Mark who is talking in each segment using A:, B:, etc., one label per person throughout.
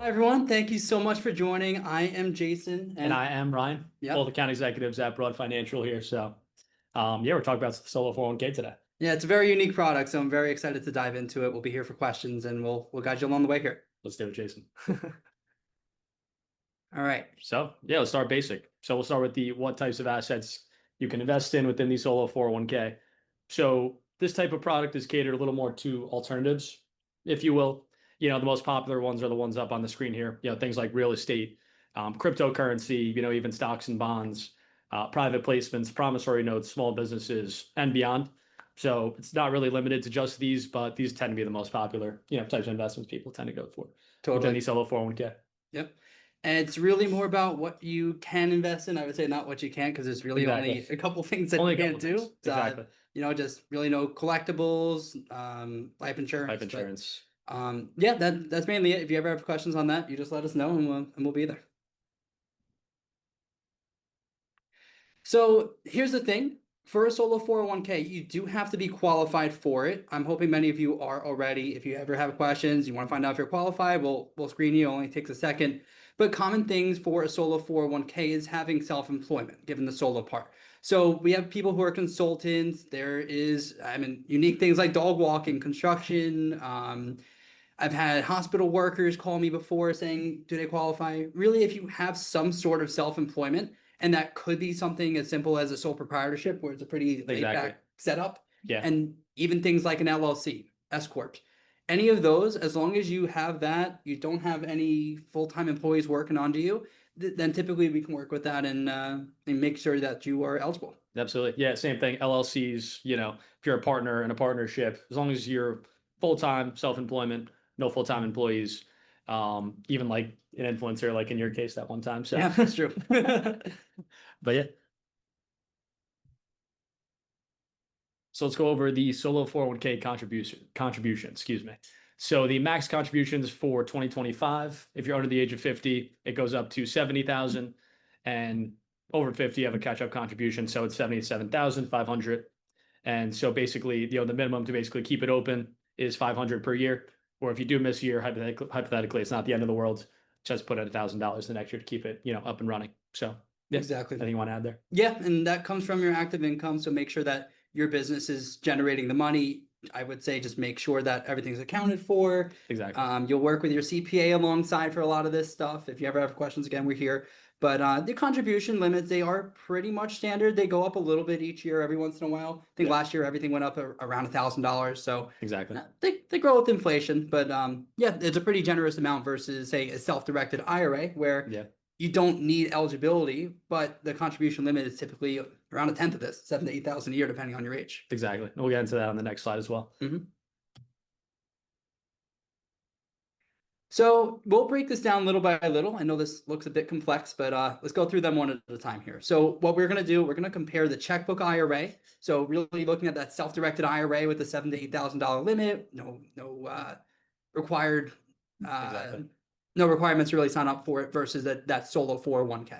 A: Hi, everyone. Thank you so much for joining. I am Jason,
B: And
A: and
B: I am Ryan, both
A: yep.
B: account executives at Broad Financial here. So, we're talking about the solo 401k today.
A: Yeah, it's a very unique product, so I'm very excited to dive into it. We'll be here for questions, and we'll guide you along the way here.
B: Let's do it, Jason.
A: All right.
B: Let's start basic. So we'll start with the what types of assets you can invest in within the solo 401k. So this type of product is catered a little more to alternatives, if you will. The most popular ones are the ones up on the screen here. Things like real estate, cryptocurrency, even stocks and bonds, private placements, promissory notes, small businesses, and beyond. So it's not really limited to just these, but these tend to be the most popular, types of investments people tend to go for within the
A: Totally.
B: solo 401k.
A: Yep. And it's really more about what you can invest in. I would say not what you can't, because there's really
B: Exactly.
A: only a couple things that
B: Only
A: you
B: a couple
A: can't
B: of things.
A: do.
B: Exactly.
A: Just really no collectibles, life
B: Life
A: insurance. But
B: insurance.
A: yeah, that's mainly it. If you ever have questions on that, you just let us know, and we'll be there. So here's the thing. For a solo 401k, you do have to be qualified for it. I'm hoping many of you are already. If you ever have questions, you want to find out if you're qualified, we'll screen you. It only takes a second. But common things for a solo 401k is having self-employment, given the solo part. So we have people who are consultants. There is, unique things like dog walking, construction. I've had hospital workers call me before saying, do they qualify? Really, if you have some sort of self-employment, and that could be something as simple as a sole proprietorship, where it's a pretty laid
B: Exactly.
A: back setup,
B: Yeah.
A: and even things like an LLC, S Corp. Any of those, as long as you have that, you don't have any full-time employees working under you, then typically we can work with that and make sure that you are eligible.
B: Absolutely. Yeah. Same thing. LLCs, if you're a partner in a partnership, as long as you're full-time self-employment, no full-time employees, even like an influencer, like in your case that one time. So,
A: Yeah, that's true.
B: but yeah. So let's go over the solo 401k contribution, excuse me. So the max contributions for 2025, if you're under the age of 50, it goes up to 70,000, and over 50 you have a catch-up contribution, so it's 77,500. And so basically, the minimum to basically keep it open is 500 per year. Or if you do miss a year, hypothetically, it's not the end of the world. Just put in $1,000 the next year to keep it, up and running. So yeah,
A: Exactly.
B: anything you want to add there?
A: Yeah, and that comes from your active income. So make sure that your business is generating the money. I would say just make sure that everything's accounted for.
B: Exactly.
A: You'll work with your CPA alongside for a lot of this stuff. If you ever have questions, again, we're here. But the contribution limits, they are pretty much standard. They go up a little bit each year, every once in a while. I think
B: Yeah,
A: last year everything went up around $1,000. So
B: exactly.
A: they grow with inflation. But yeah, it's a pretty generous amount versus, say, a self-directed IRA where
B: Yeah.
A: you don't need eligibility, but the contribution limit is typically around a tenth of this, 7 to 8 thousand a year, depending on your age.
B: Exactly. And we'll get into that on the next slide as well.
A: Mhm. So we'll break this down little by little. I know this looks a bit complex, but let's go through them one at a time here. So what we're going to do, we're going to compare the checkbook IRA. So really looking at that self-directed IRA with the $7,000 to $8,000 limit, required, uh,
B: Exactly.
A: no requirements to really sign up for it versus that solo 401k.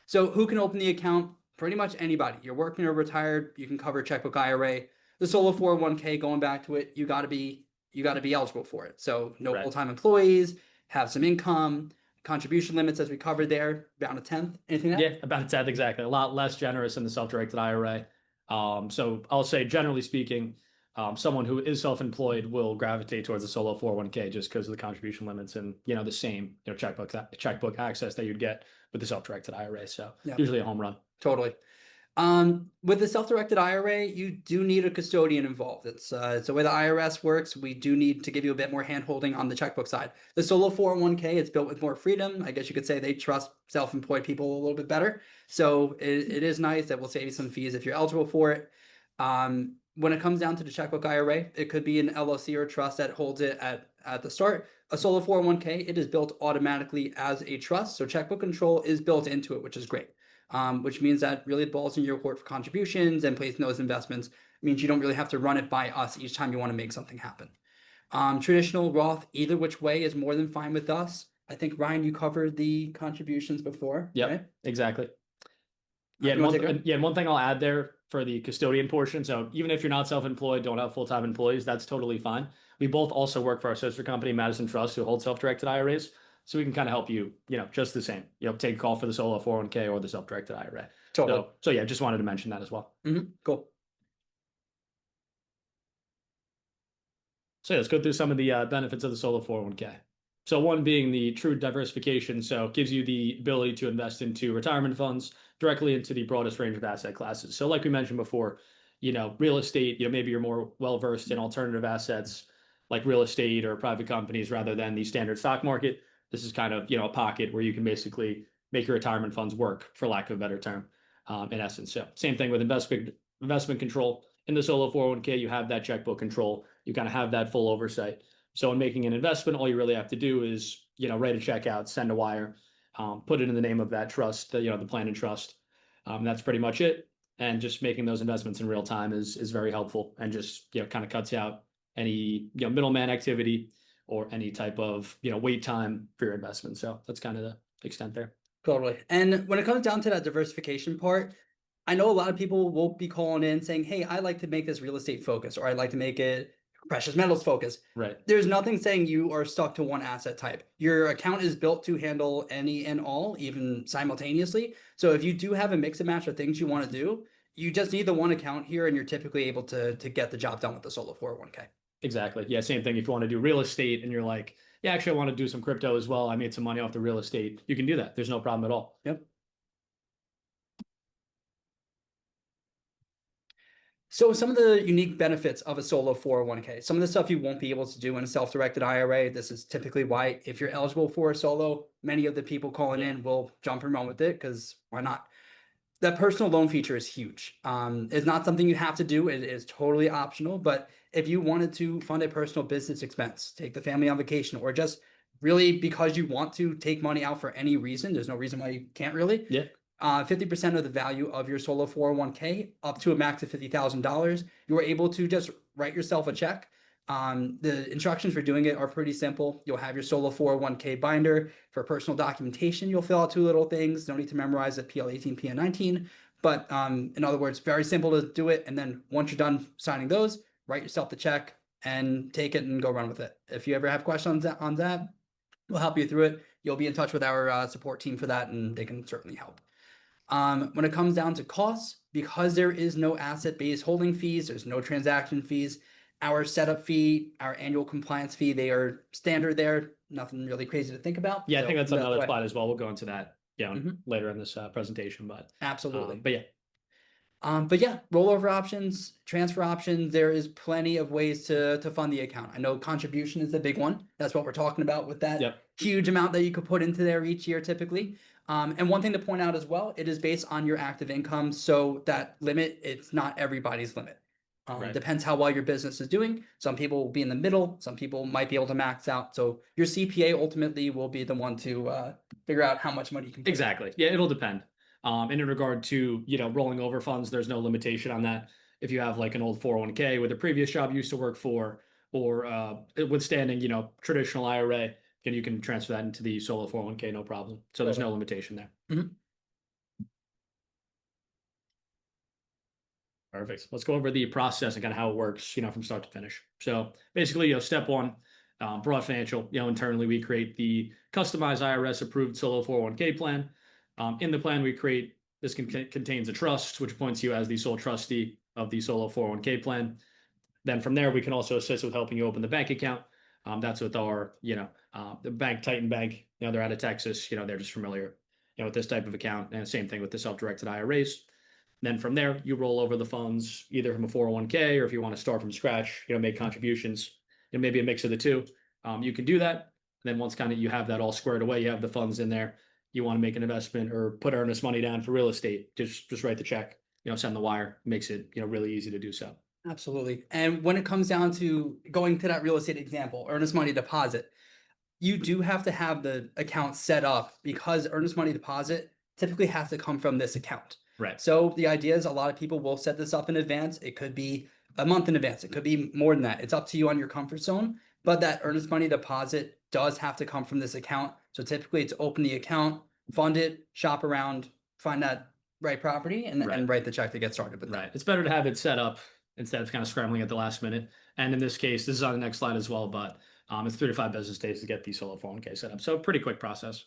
A: So who can open the account? Pretty much anybody. You're working or retired, you can cover checkbook IRA. The solo 401k, going back to it, you got to be eligible for it. So no
B: Right.
A: full-time employees, have some income, contribution limits as we covered there, about a tenth. Anything to
B: Yeah,
A: add?
B: about a tenth exactly. A lot less generous in the self-directed IRA. So I'll say, generally speaking, someone who is self-employed will gravitate towards a solo 401k just because of the contribution limits and the same checkbook access that you'd get with the self-directed IRA. So
A: Yeah,
B: usually a home run.
A: totally. With the self-directed IRA, you do need a custodian involved. It's the way the IRS works. We do need to give you a bit more hand-holding on the checkbook side. The solo 401k, it's built with more freedom. I guess you could say they trust self-employed people a little bit better. So it is nice that we'll save you some fees if you're eligible for it. When it comes down to the checkbook IRA, it could be an LLC or a trust that holds it at the start. A solo 401k, it is built automatically as a trust. So checkbook control is built into it, which is great. Which means that really the ball's in your court for contributions and placing those investments. It means you don't really have to run it by us each time you want to make something happen. Traditional Roth, either which way, is more than fine with us. I think, Ryan, you covered the contributions before,
B: Yep,
A: right?
B: exactly. Yeah,
A: You want to take it?
B: and one thing I'll add there for the custodian portion. So even if you're not self-employed, don't have full-time employees, that's totally fine. We both also work for our sister company, Madison Trust, who holds self-directed IRAs. So we can kind of help you, just the same, take a call for the solo 401k or the self-directed IRA.
A: Totally.
B: So yeah, just wanted to mention that as well.
A: Cool.
B: So yeah, let's go through some of the benefits of the solo 401k. So one being the true diversification. So it gives you the ability to invest into retirement funds directly into the broadest range of asset classes. So like we mentioned before, real estate, maybe you're more well versed in alternative assets like real estate or private companies rather than the standard stock market. This is kind of, a pocket where you can basically make your retirement funds work, for lack of a better term, in essence. So same thing with investment control. In the solo 401k, you have that checkbook control. You kind of have that full oversight. So in making an investment, all you really have to do is, write a check out, send a wire, put it in the name of that trust, the plan and trust. That's pretty much it. And just making those investments in real time is very helpful and just, kind of cuts out any, middleman activity or any type of, wait time for your investment. So that's kind of the extent there.
A: Totally. And when it comes down to that diversification part, I know a lot of people will be calling in saying, hey, I like to make this real estate focus, or I'd like to make it precious metals focus.
B: Right.
A: There's nothing saying you are stuck to one asset type. Your account is built to handle any and all, even simultaneously. So if you do have a mix and match of things you want to do, you just need the one account here, and you're typically able to get the job done with the solo 401k.
B: Exactly. Yeah. Same thing. If you want to do real estate and you're like, yeah, actually, I want to do some crypto as well. I made some money off the real estate. You can do that. There's no problem at all.
A: Yep. So some of the unique benefits of a solo 401k, some of the stuff you won't be able to do in a self-directed IRA. This is typically why, if you're eligible for a solo, many of the people calling in will jump and run with it, because why not? That personal loan feature is huge. It's not something you have to do. It is totally optional. But if you wanted to fund a personal business expense, take the family on vacation, or just really because you want to take money out for any reason, there's no reason why you can't really.
B: Yeah.
A: 50% of the value of your solo 401k up to a max of $50,000, you are able to just write yourself a check. The instructions for doing it are pretty simple. You'll have your solo 401k binder. For personal documentation, you'll fill out two little things. No need to memorize it, PL18, PN19. But in other words, very simple to do it. And then once you're done signing those, write yourself the check and take it and go run with it. If you ever have questions on that, we'll help you through it. You'll be in touch with our support team for that, and they can certainly help. When it comes down to costs, because there is no asset-based holding fees, there's no transaction fees. Our setup fee, our annual compliance fee, they are standard there. Nothing really crazy to think about.
B: Yeah, I
A: So
B: think that's another
A: why-
B: spot as well. We'll go into that, later in this presentation. But
A: Absolutely.
B: but yeah,
A: But yeah, rollover options, transfer options, there is plenty of ways to fund the account. I know contribution is the big one. That's what we're talking about with that
B: Yep.
A: huge amount that you could put into there each year typically. And one thing to point out as well, it is based on your active income. So that limit, it's not everybody's limit.
B: Right.
A: Depends how well your business is doing. Some people will be in the middle. Some people might be able to max out. So your CPA ultimately will be the one to figure out how much money you can put in.
B: Exactly. Yeah, it'll depend. And in regard to, rolling over funds, there's no limitation on that. If you have like an old 401k with a previous job you used to work for, or withstanding, traditional IRA, and you can transfer that into the solo 401k, no problem. So there's no limitation there.
A: Mhm.
B: Perfect. Let's go over the process and kind of how it works, from start to finish. So basically, step one, Broad Financial, internally we create the customized IRS approved solo 401k plan. In the plan, this contains a trust, which appoints you as the sole trustee of the solo 401k plan. Then from there, we can also assist with helping you open the bank account. That's with our, the bank, Titan Bank. They're out of Texas. They're just familiar, with this type of account. And same thing with the self-directed IRAs. Then from there, you roll over the funds either from a 401k, or if you want to start from scratch, make contributions, maybe a mix of the two. You can do that. And then once kind of you have that all squared away, you have the funds in there. You want to make an investment or put earnest money down for real estate, just write the check, send the wire. Makes it, really easy to do so.
A: Absolutely. And when it comes down to going to that real estate example, earnest money deposit, you do have to have the account set up, because earnest money deposit typically has to come from this account.
B: Right.
A: So the idea is a lot of people will set this up in advance. It could be a month in advance. It could be more than that. It's up to you on your comfort zone. But that earnest money deposit does have to come from this account. So typically it's open the account, fund it, shop around, find that right property, and write the check to get started with that.
B: Right. It's better to have it set up instead of kind of scrambling at the last minute. And in this case, this is on the next slide as well, but It's 3 to 5 business days to get the solo 401k set up. So pretty quick process.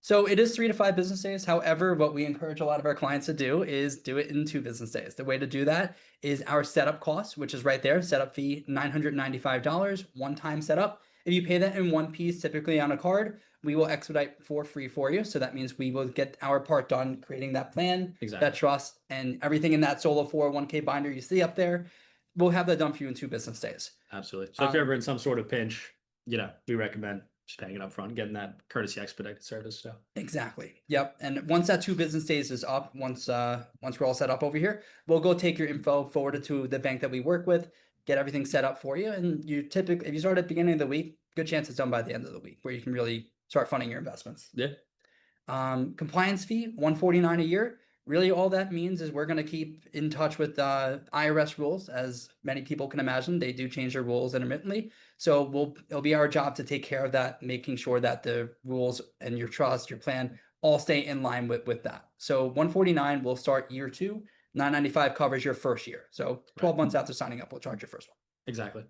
A: So it is 3 to 5 business days. However, what we encourage a lot of our clients to do is do it in 2 business days. The way to do that is our setup cost, which is right there. Setup fee, $995, one-time setup. If you pay that in one piece, typically on a card, we will expedite for free for you. So that means we will get our part done, creating that plan,
B: Exactly.
A: that trust, and everything in that solo 401k binder you see up there. We'll have that done for you in 2 business days.
B: Absolutely. So if you're ever in some sort of pinch, we recommend just paying it up front, getting that courtesy expedited service. So
A: Exactly. Yep. And once that 2 business days is up, once we're all set up over here, we'll go take your info, forward it to the bank that we work with, get everything set up for you. And you typically, if you start at the beginning of the week, good chance it's done by the end of the week, where you can really start funding your investments.
B: yeah,
A: Compliance fee, $149 a year. Really, all that means is we're going to keep in touch with IRS rules. As many people can imagine, they do change their rules intermittently. So it'll be our job to take care of that, making sure that the rules and your trust, your plan, all stay in line with that. So 149 will start year 2. 995 covers your first year. So 12 months after signing up, we'll charge your first one.
B: exactly.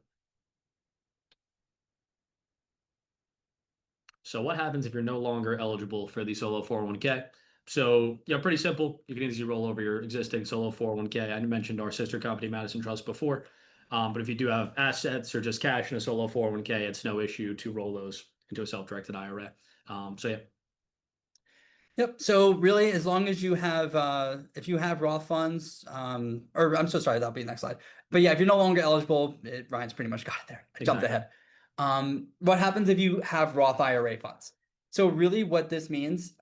B: So what happens if you're no longer eligible for the solo 401k? So pretty simple. You can easily roll over your existing solo 401k. I mentioned our sister company, Madison Trust, before. But if you do have assets or just cash in a solo 401k, it's no issue to roll those into a self-directed IRA. So yeah.
A: Yep. So really, as long as you have, if you have Roth funds, or I'm so sorry, that'll be the next slide. But yeah, if you're no longer eligible, Ryan's pretty much got it there. I jumped
B: Exactly.
A: ahead. What happens if you have Roth IRA funds? So really what this means,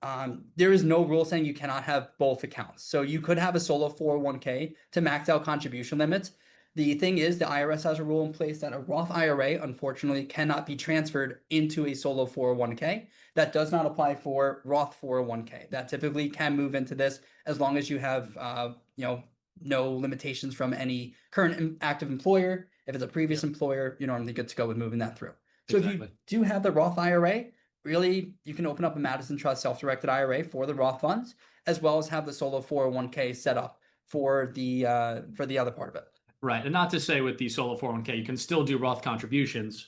A: there is no rule saying you cannot have both accounts. So you could have a solo 401k to max out contribution limits. The thing is, the IRS has a rule in place that a Roth IRA, unfortunately, cannot be transferred into a solo 401k. That does not apply for Roth 401k. That typically can move into this as long as you have, no limitations from any current active employer. If it's a previous employer, you're normally good to go with moving that through. So if you do have the Roth IRA, really, you can open up a Madison Trust self-directed IRA for the Roth funds, as well as have the solo 401k set up for the other part of it.
B: Right. And not to say with the solo 401k, you can still do Roth contributions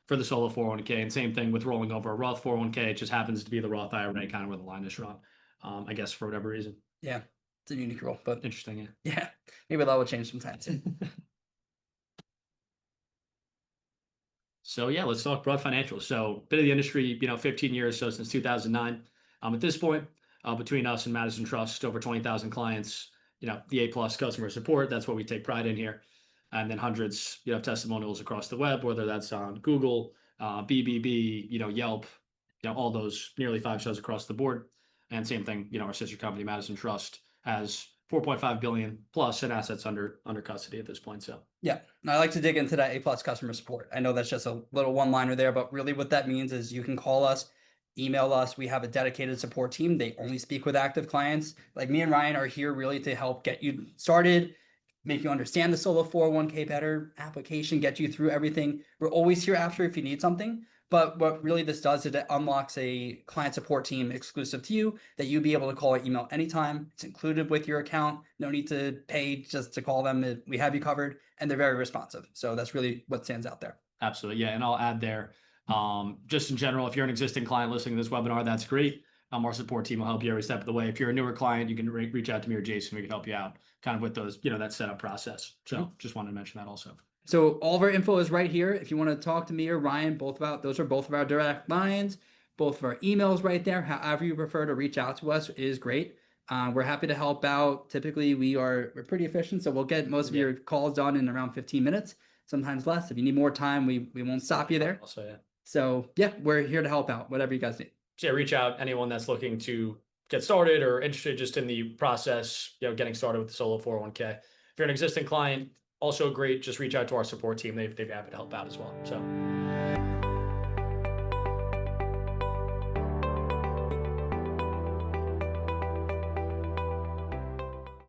B: for the solo 401k. And same thing with rolling over a Roth 401k. It just happens to be the Roth IRA, kind of where the line is drawn, I guess, for whatever reason.
A: Yeah, it's a unique rule, but
B: Interesting.
A: yeah, maybe that will change sometimes.
B: So yeah, let's talk broad financials. So been in the industry, 15 years, so since 2009. At this point, between us and Madison Trust, over 20,000 clients, the A+ customer support, that's what we take pride in here. And then hundreds, of testimonials across the web, whether that's on Google, BBB, Yelp, all those nearly 5 stars across the board. And same thing, our sister company, Madison Trust, has 4.5 billion plus in assets under custody at this point. So
A: yeah, I like to dig into that A+ customer support. I know that's just a little one-liner there, but really what that means is you can call us, email us. We have a dedicated support team. They only speak with active clients. Like me and Ryan are here really to help get you started, make you understand the solo 401k better, application, get you through everything. We're always here after if you need something. But what really this does is it unlocks a client support team exclusive to you that you'll be able to call or email anytime. It's included with your account. No need to pay just to call them. We have you covered, and they're very responsive. So that's really what stands out there.
B: Absolutely. Yeah. And I'll add there, just in general, if you're an existing client listening to this webinar, that's great. Our support team will help you every step of the way. If you're a newer client, you can reach out to me or Jason. We can help you out kind of with those, that setup process. So just wanted to mention that also.
A: So all of our info is right here. If you want to talk to me or Ryan, those are both of our direct lines, both of our emails right there. However you prefer to reach out to us is great. We're happy to help out. Typically, we're pretty efficient, so we'll get most of your calls done in around 15 minutes, sometimes less. If you need more time, we won't stop you there.
B: Also, yeah.
A: So yeah, we're here to help out, whatever you guys need.
B: So yeah, reach out anyone that's looking to get started or interested just in the process, getting started with the solo 401k. If you're an existing client, also great, just reach out to our support team. They'd be happy to help out as well. So